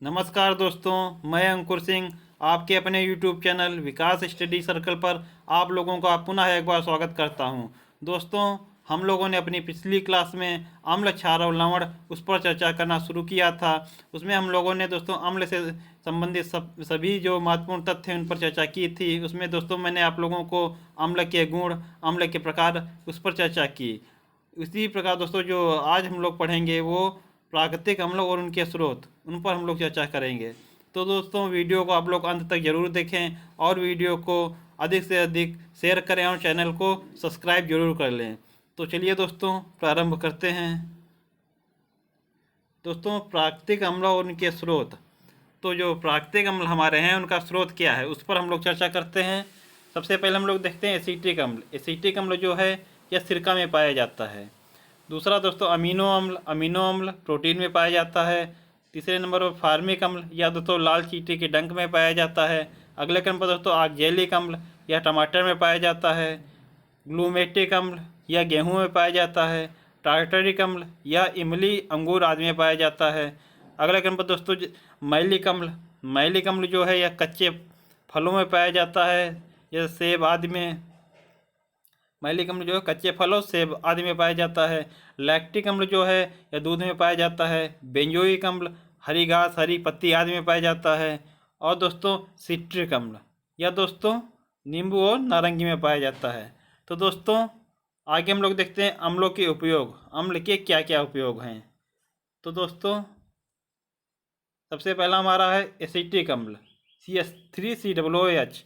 नमस्कार दोस्तों, मैं अंकुर सिंह आपके अपने YouTube चैनल विकास स्टडी सर्कल पर आप लोगों का पुनः एक बार स्वागत करता हूं। दोस्तों, हम लोगों ने अपनी पिछली क्लास में अम्ल क्षार और लवण उस पर चर्चा करना शुरू किया था। उसमें हम लोगों ने दोस्तों अम्ल से संबंधित सभी जो महत्वपूर्ण तथ्य हैं उन पर चर्चा की थी। उसमें दोस्तों मैंने आप लोगों को अम्ल के गुण, अम्ल के प्रकार उस पर चर्चा की। इसी प्रकार दोस्तों जो आज हम लोग पढ़ेंगे वो प्राकृतिक अम्ल और उनके स्रोत, उन पर हम लोग चर्चा करेंगे। तो दोस्तों वीडियो को आप लोग अंत तक ज़रूर देखें और वीडियो को अधिक से अधिक शेयर करें और चैनल को सब्सक्राइब जरूर कर लें। तो चलिए दोस्तों प्रारंभ करते हैं। दोस्तों प्राकृतिक अम्ल और उनके स्रोत, तो जो प्राकृतिक अम्ल हमारे हैं उनका स्रोत क्या है उस पर हम लोग चर्चा करते हैं। सबसे पहले हम लोग देखते हैं एसिटिक अम्ल। एसिटिक अम्ल जो है यह सिरका में पाया जाता है। दूसरा दोस्तों अमीनो अम्ल। अमीनो अम्ल प्रोटीन में पाया जाता है। तीसरे नंबर पर फार्मिक अम्ल, या दोस्तों लाल चींटी के डंक में पाया जाता है। अगले क्रम पर दोस्तों ऑक्जेलिक अम्ल, यह टमाटर में पाया जाता है। ग्लूमेटिक अम्ल, यह गेहूं में पाया जाता है। टार्टरिक अम्ल, यह इमली अंगूर आदि में पाया जाता है। अगले क्रम पर दोस्तों मैलिक अम्ल। मैलिक अम्ल जो है यह कच्चे फलों में पाया जाता है, यह सेब आदि में। मैलिक अम्ल जो है कच्चे फलों, सेब आदि में पाया जाता है। लैक्टिक अम्ल जो है यह दूध में पाया जाता है। बेंजोइक अम्ल हरी घास, हरी पत्ती आदि में पाया जाता है। और दोस्तों सिट्रिक अम्ल, यह दोस्तों नींबू और नारंगी में पाया जाता है। तो दोस्तों आगे हम लोग देखते हैं अम्लों के उपयोग, अम्ल के क्या क्या उपयोग हैं। तो दोस्तों सबसे पहला हमारा है एसिटिक अम्ल, CH3COOH।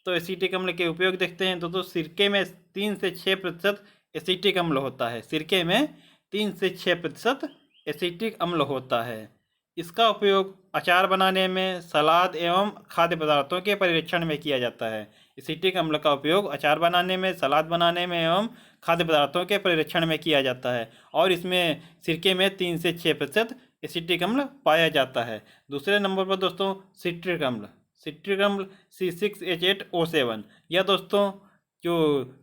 तो एसिटिक अम्ल के उपयोग देखते हैं। तो सिरके में 3 से 6% एसिटिक अम्ल होता है। सिरके में 3 से 6% एसिटिक अम्ल होता है। इसका उपयोग अचार बनाने में, सलाद एवं खाद्य पदार्थों के परिरक्षण में किया जाता है। एसिटिक अम्ल का उपयोग अचार बनाने में, सलाद बनाने में एवं खाद्य पदार्थों के परिरक्षण में किया जाता है। और इसमें सिरके में 3 से 6% एसिटिक अम्ल पाया जाता है। दूसरे नंबर पर दोस्तों सिट्रिक अम्ल। सिट्रिक अम्ल C6H8O7, यह दोस्तों जो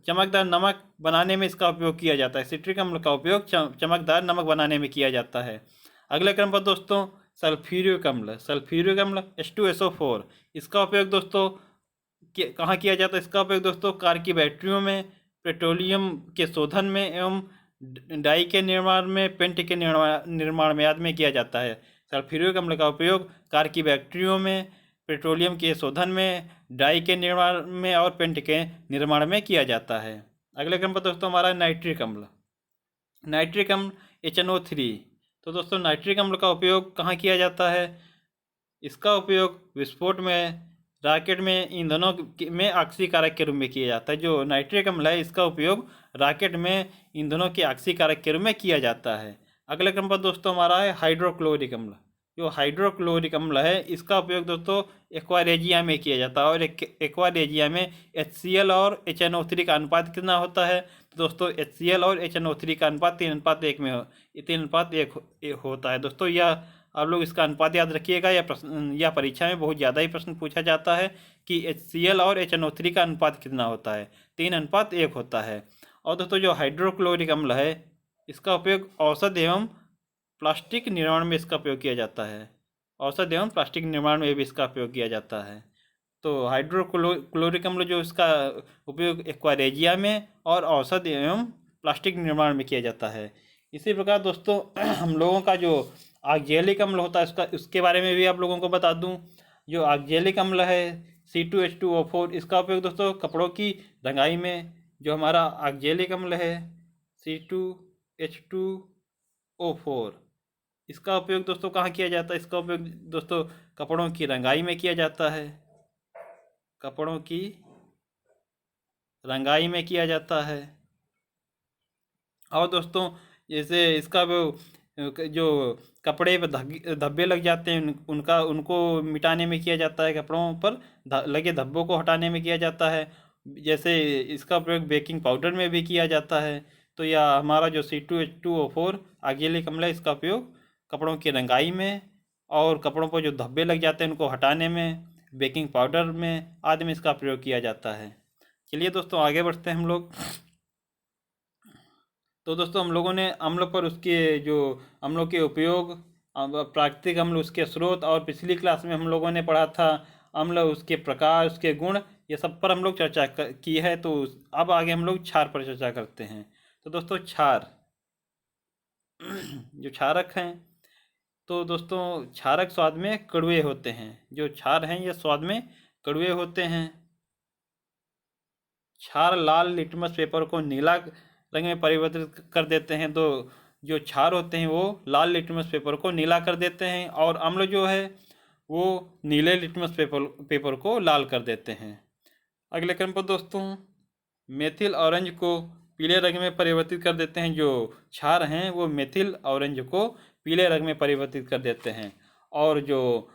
चमकदार नमक बनाने में इसका उपयोग किया जाता है। सिट्रिक अम्ल का उपयोग चमकदार नमक बनाने में किया जाता है। अगले क्रम पर दोस्तों सल्फ्यूरिक अम्ल। सल्फ्यूरिक अम्ल H2SO4, इसका उपयोग दोस्तों कहाँ किया जाता है? इसका उपयोग दोस्तों कार की बैटरियों में, पेट्रोलियम के शोधन में एवं डाई के निर्माण में, पेंट के निर्माण में आदि में किया जाता है। सल्फ्यूरिक अम्ल का उपयोग कार की बैटरियों में, पेट्रोलियम के शोधन में, डाई के निर्माण में और पेंट के निर्माण में किया जाता है। अगले क्रम पर दोस्तों हमारा नाइट्रिक अम्ल। नाइट्रिक अम्ल HNO3। तो दोस्तों नाइट्रिक अम्ल का उपयोग कहाँ किया जाता है? इसका उपयोग विस्फोट में, रॉकेट में ईंधनों में ऑक्सीकारक के रूप में किया जाता है। जो नाइट्रिक अम्ल है इसका उपयोग रॉकेट में ईंधनों के ऑक्सीकारक के रूप में किया जाता है। अगले क्रम पर दोस्तों हमारा है हाइड्रोक्लोरिक अम्ल। जो हाइड्रोक्लोरिक अम्ल है इसका उपयोग दोस्तों एक्वारेजिया में किया जाता है। और एक्वारेजिया में HCl और HNO3 का अनुपात कितना होता है? तो दोस्तों HCl और HNO3 का अनुपात 3:1 में 3:1 होता है। दोस्तों यह आप लोग इसका अनुपात याद रखिएगा। या परीक्षा में बहुत ज़्यादा ही प्रश्न पूछा जाता है कि HCl और HNO3 का अनुपात कितना होता है? 3:1 होता है। और दोस्तों जो हाइड्रोक्लोरिक अम्ल है इसका उपयोग औषध एवं प्लास्टिक निर्माण में इसका उपयोग किया जाता है। औषध एवं प्लास्टिक निर्माण में भी इसका उपयोग किया जाता है। तो हाइड्रोक्लोरिक अम्ल जो इसका उपयोग एक्वारेजिया में और औषध एवं प्लास्टिक निर्माण में किया जाता है। इसी प्रकार दोस्तों हम लोगों का जो ऑक्जेलिक अम्ल होता है उसके बारे में भी आप लोगों को बता दूं। जो ऑक्जेलिक अम्ल है C2H2O4, इसका उपयोग दोस्तों कपड़ों की रंगाई में, जो हमारा ऑक्जेलिक अम्ल है C2H2O4, इसका उपयोग दोस्तों कहाँ किया जाता है? इसका उपयोग दोस्तों कपड़ों की रंगाई में किया जाता है। कपड़ों की रंगाई में किया जाता है। और दोस्तों जैसे इसका जो कपड़े पर धब्बे लग जाते हैं उनको मिटाने में किया जाता है। कपड़ों पर लगे धब्बों को हटाने में किया जाता है। जैसे इसका प्रयोग बेकिंग पाउडर में भी किया जाता है। तो यह हमारा जो C2H2O4 ऑक्जेलिक अम्ल है इसका उपयोग कपड़ों की रंगाई में और कपड़ों पर जो धब्बे लग जाते हैं उनको हटाने में, बेकिंग पाउडर में आदि में इसका प्रयोग किया जाता है। चलिए दोस्तों आगे बढ़ते हैं हम लोग। तो दोस्तों हम लोगों ने अम्ल पर उसके जो अम्लों के उपयोग प्राकृतिक अम्ल उसके स्रोत, और पिछली क्लास में हम लोगों ने पढ़ा था अम्ल उसके प्रकार, उसके गुण, ये सब पर हम लोग चर्चा की है। तो अब आगे हम लोग क्षार पर चर्चा करते हैं। तो दोस्तों क्षार जो क्षारक हैं, तो दोस्तों क्षारक स्वाद में कड़वे होते हैं। जो क्षार हैं ये स्वाद में कड़वे होते हैं। क्षार लाल लिटमस पेपर को नीला रंग में परिवर्तित कर देते हैं। तो जो क्षार होते हैं वो लाल लिटमस पेपर को नीला कर देते हैं, और अम्ल जो है वो नीले लिटमस पेपर को लाल कर देते हैं। अगले क्रम पर दोस्तों मेथिल ऑरेंज को पीले रंग में परिवर्तित कर देते हैं। जो क्षार हैं वो मेथिल ऑरेंज को पीले रंग में परिवर्तित कर देते हैं, और जो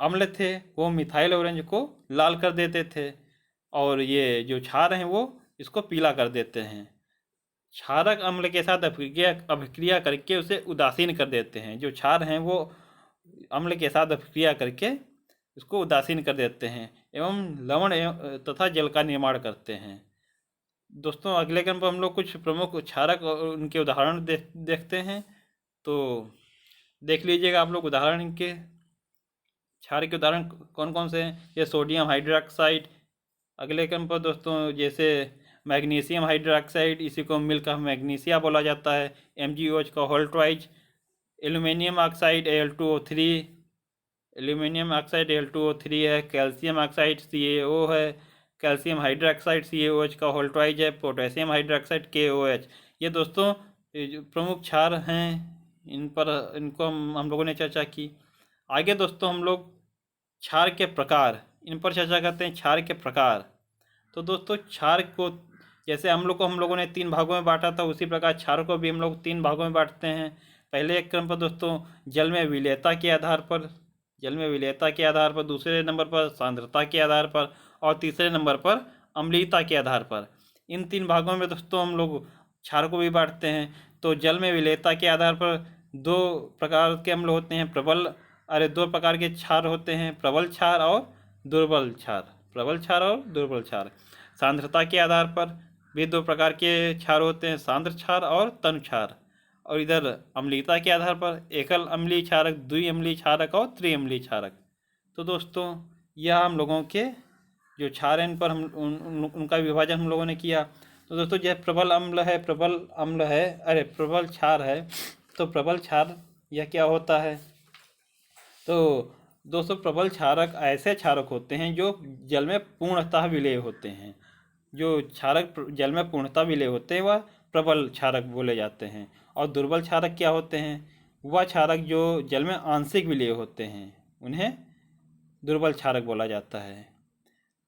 अम्ल थे वो मिथाइल ऑरेंज को लाल कर देते थे, और ये जो क्षार हैं वो इसको पीला कर देते हैं। क्षारक अम्ल के साथ अभिक्रिया करके उसे उदासीन कर देते हैं। जो क्षार हैं वो अम्ल के साथ अभिक्रिया करके इसको उदासीन कर देते हैं एवं लवण तथा जल का निर्माण करते हैं। दोस्तों अगले क्रम पर हम लोग कुछ प्रमुख क्षारक और उनके उदाहरण देखते हैं। तो देख लीजिएगा आप लोग उदाहरण इनके। क्षार के उदाहरण कौन कौन से हैं? ये सोडियम हाइड्रोक्साइड। अगले क्रम पर दोस्तों जैसे मैग्नीशियम हाइड्रोक्साइड, इसी को मिलकर मैग्नीशिया बोला जाता है, MgOH का होल्टवाइज। Aluminium oxide Al2O3, aluminium oxide Al2O3 है। कैल्शियम ऑक्साइड CaO है। कैल्शियम हाइड्रोक्साइड CaOH का होल्टवाइज है। Potassium hydroxide KOH। ये दोस्तों जो प्रमुख क्षार हैं इनको हम लोगों ने चर्चा की। आगे दोस्तों हम लोग क्षार के प्रकार इन पर चर्चा करते हैं। क्षार के प्रकार, तो दोस्तों क्षार को जैसे हम लोगों ने 3 भागों में बांटा था, उसी प्रकार क्षार को भी हम लोग 3 भागों में बांटते हैं। पहले एक क्रम पर दोस्तों जल में विलेयता के आधार पर, दूसरे नंबर पर सांद्रता के आधार पर, और तीसरे नंबर पर अम्लीयता के आधार पर। इन 3 भागों में दोस्तों हम लोग क्षार को भी बांटते हैं। तो जल में विलेयता के आधार पर 2 प्रकार के अम्ल होते हैं, 2 प्रकार के क्षार होते हैं, प्रबल क्षार और दुर्बल क्षार। सांद्रता के आधार पर भी 2 प्रकार के क्षार होते हैं, सांद्र क्षार और तनु क्षार। और इधर अम्लीयता के आधार पर एकल अम्लीय क्षारक, द्विअम्लीय क्षारक और त्रिअम्लीय क्षारक। तो दोस्तों यह हम लोगों के जो क्षार हैं इन पर हम उनका विभाजन हम लोगों ने किया। तो दोस्तों यह प्रबल क्षार है। तो प्रबल क्षार यह क्या होता है? तो दोस्तों प्रबल क्षारक ऐसे क्षारक होते हैं जो जल में पूर्णतः विलेय होते हैं। जो क्षारक जल में पूर्णतः विलेय होते हैं वह प्रबल क्षारक बोले जाते हैं। और दुर्बल क्षारक क्या होते हैं? वह क्षारक जो जल में आंशिक विलेय होते हैं उन्हें दुर्बल क्षारक बोला जाता है।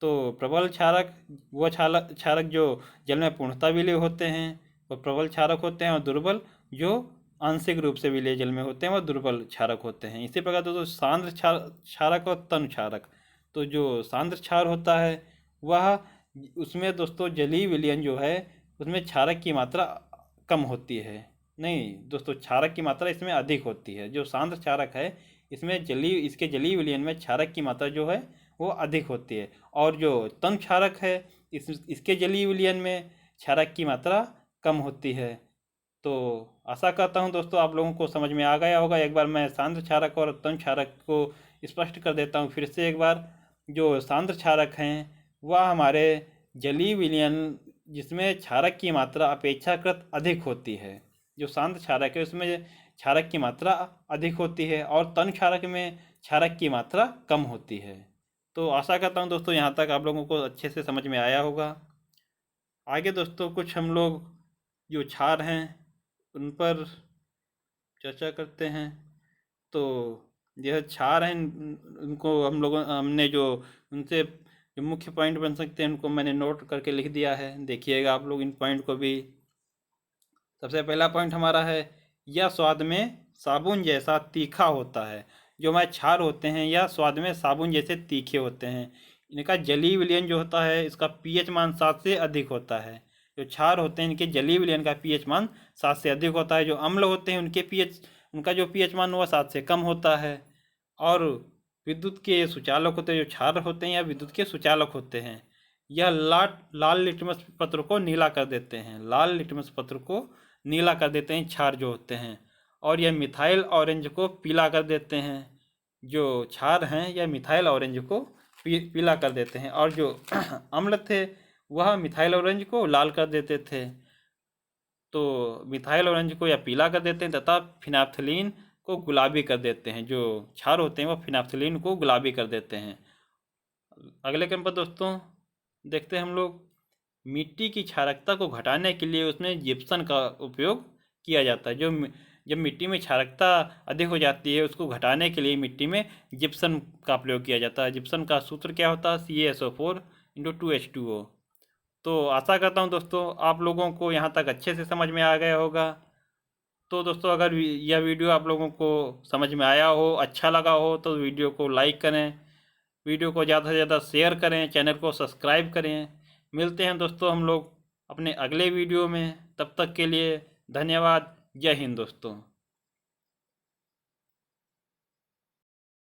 तो प्रबल क्षारक वह क्षारक जो जल में पूर्णतः विलेय होते हैं वह प्रबल क्षारक होते हैं, और दुर्बल जो आंशिक रूप से विलेय जल में होते हैं वह दुर्बल क्षारक होते हैं। इसी प्रकार दोस्तों सांद्र क्षारक और तनु क्षारक। तो जो सांद्र क्षार होता है वह उसमें दोस्तों जलीय विलयन जो है उसमें क्षारक की मात्रा कम होती है। नहीं दोस्तों, क्षारक की मात्रा इसमें अधिक होती है। जो सांद्र क्षारक है इसमें इसके जलीय विलयन में क्षारक की मात्रा जो है वो अधिक होती है, और जो तनु क्षारक है इसके जलीय विलयन में क्षारक की मात्रा कम होती है। तो आशा करता हूँ दोस्तों आप लोगों को समझ में आ गया होगा। एक बार मैं सांद्र क्षारक और तनु क्षारक को स्पष्ट कर देता हूँ फिर से एक बार। जो सांद्र क्षारक हैं वह हमारे जलीय विलयन जिसमें क्षारक की मात्रा अपेक्षाकृत अधिक होती है। जो सांद्र क्षारक है उसमें क्षारक की मात्रा अधिक होती है, और तनु क्षारक में क्षारक की मात्रा कम होती है। तो आशा करता हूँ दोस्तों यहाँ तक आप लोगों को अच्छे से समझ में आया होगा। आगे दोस्तों कुछ हम लोग जो क्षार हैं उन पर चर्चा करते हैं। तो यह क्षार हैं, उनको हमने जो उनसे जो मुख्य पॉइंट बन सकते हैं उनको मैंने नोट करके लिख दिया है। देखिएगा आप लोग इन पॉइंट को भी। सबसे पहला पॉइंट हमारा है यह स्वाद में साबुन जैसा तीखा होता है। जो हमारे क्षार होते हैं यह स्वाद में साबुन जैसे तीखे होते हैं। इनका जलीय विलयन जो होता है इसका pH मान 7 से अधिक होता है। जो क्षार होते हैं इनके जलीय विलयन का pH मान 7 से अधिक होता है। जो अम्ल होते हैं उनका जो pH मान वह 7 से कम होता है। और विद्युत के सुचालक होते हैं, जो क्षार होते हैं या विद्युत के सुचालक होते हैं, यह लाल लिटमस पत्र को नीला कर देते हैं। क्षार जो होते हैं। और यह मिथाइल ऑरेंज को पीला कर देते हैं। जो क्षार हैं यह मिथाइल ऑरेंज को पीला कर देते हैं, और जो अम्ल थे वह मिथाइल ऑरेंज को लाल कर देते थे। तो मिथाइल ऑरेंज को या पीला कर देते हैं तथा फिनाप्थलीन को गुलाबी कर देते हैं। जो क्षार होते हैं वह फिनाप्थलीन को गुलाबी कर देते हैं। अगले क्रम पर दोस्तों देखते हैं हम लोग, मिट्टी की क्षारकता को घटाने के लिए उसमें जिप्सम का उपयोग किया जाता है। जब मिट्टी में क्षारकता अधिक हो जाती है उसको घटाने के लिए मिट्टी में जिप्सम का प्रयोग किया जाता है। जिप्सम का सूत्र क्या होता है? CaSO4 × 2H2O। तो आशा करता हूँ दोस्तों आप लोगों को यहाँ तक अच्छे से समझ में आ गया होगा। तो दोस्तों अगर यह वीडियो आप लोगों को समझ में आया हो, अच्छा लगा हो, तो वीडियो को लाइक करें, वीडियो को ज़्यादा से ज़्यादा शेयर करें, चैनल को सब्सक्राइब करें। मिलते हैं दोस्तों हम लोग अपने अगले वीडियो में। तब तक के लिए धन्यवाद। जय हिंद दोस्तों।